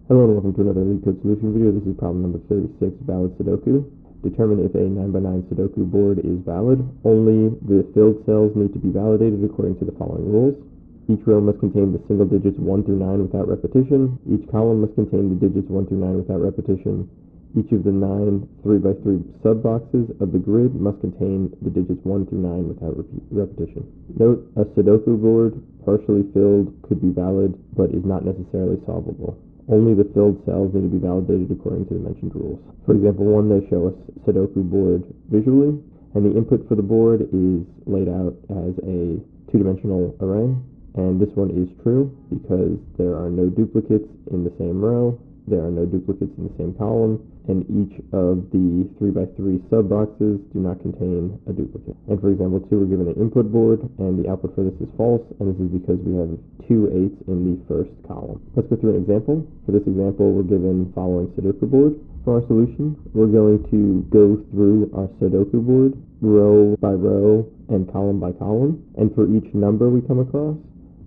Hello and welcome to another LeetCode solution video. This is problem number 36, Valid Sudoku. Determine if a 9x9 Sudoku board is valid. Only the filled cells need to be validated according to the following rules. Each row must contain the single digits 1 through 9 without repetition. Each column must contain the digits 1 through 9 without repetition. Each of the 9 3x3 sub-boxes of the grid must contain the digits 1 through 9 without repetition. Note, a Sudoku board partially filled could be valid, but is not necessarily solvable. Only the filled cells need to be validated according to the mentioned rules. For example 1, they show a Sudoku board visually, and the input for the board is laid out as a two-dimensional array, and this one is true because there are no duplicates in the same row, there are no duplicates in the same column, and each of the 3x3 sub-boxes do not contain a duplicate. And for example 2, we're given an input board, and the output for this is false, and this is because we have 2 8s in the first column. Let's go through an example. For this example, we're given the following Sudoku board. For our solution, we're going to go through our Sudoku board row by row and column by column, and for each number we come across,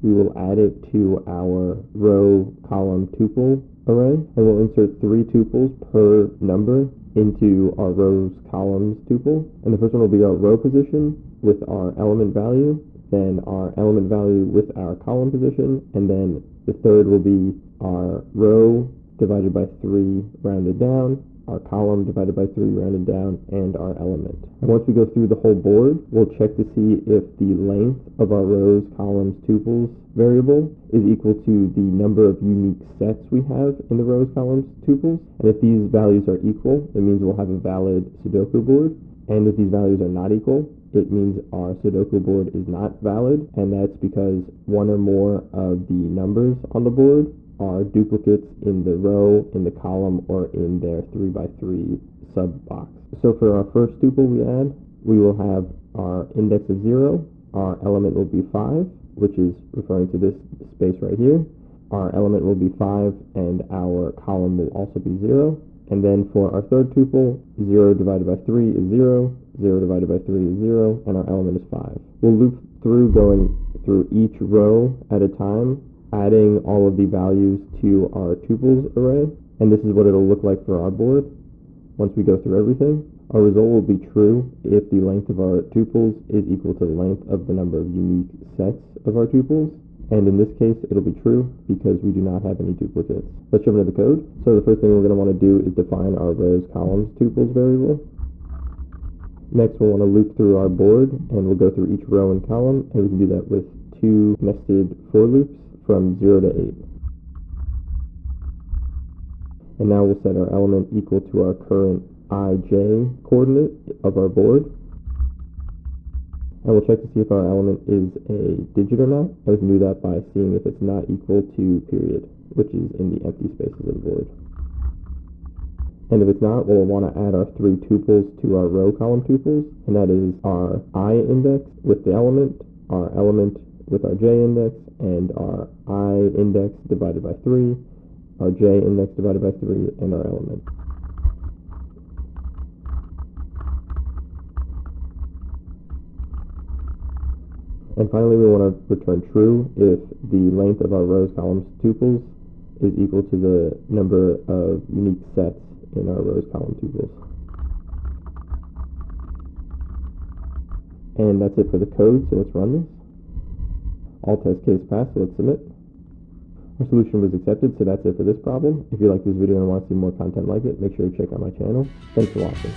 we will add it to our row column tuple array, and we'll insert 3 tuples per number into our rows columns tuple. And the first one will be our row position with our element value, then our element value with our column position, and then the third will be our row divided by 3 rounded down, our column divided by 3 rounded down, and our element. And once we go through the whole board, we'll check to see if the length of our rows, columns, tuples variable is equal to the number of unique sets we have in the rows, columns, tuples. And if these values are equal, it means we'll have a valid Sudoku board. And if these values are not equal, it means our Sudoku board is not valid, and that's because one or more of the numbers on the board are duplicates in the row, in the column, or in their 3x3 sub-box. So for our first tuple we add, we will have our index of 0, our element will be 5, which is referring to this space right here. Our element will be 5, and our column will also be 0. And then for our third tuple, 0 divided by 3 is 0, 0 divided by 3 is 0, and our element is 5. We'll loop through going through each row at a time, adding all of the values to our tuples array, and this is what it'll look like for our board. Once we go through everything, our result will be true if the length of our tuples is equal to the length of the number of unique sets of our tuples, and in this case it'll be true because we do not have any duplicates. Let's jump into the code. So the first thing we're going to want to do is define our rows, columns, tuples variable. Next we'll want to loop through our board, and we'll go through each row and column, and we can do that with 2 nested for loops from 0 to 8. And now we'll set our element equal to our current ij coordinate of our board. And we'll check to see if our element is a digit or not. And we can do that by seeing if it's not equal to period, which is in the empty spaces of the board. And if it's not, we'll want to add our 3 tuples to our row column tuples, and that is our I index with the element, our element with our j index, and our I index divided by 3, our j index divided by 3, and our element. And finally, we want to return true if the length of our rows, columns, tuples is equal to the number of unique sets in our rows, column, tuples. And that's it for the code, so let's run this. All test case passed, so let's submit. Our solution was accepted, so that's it for this problem. If you like this video and want to see more content like it, make sure to check out my channel. Thanks for watching.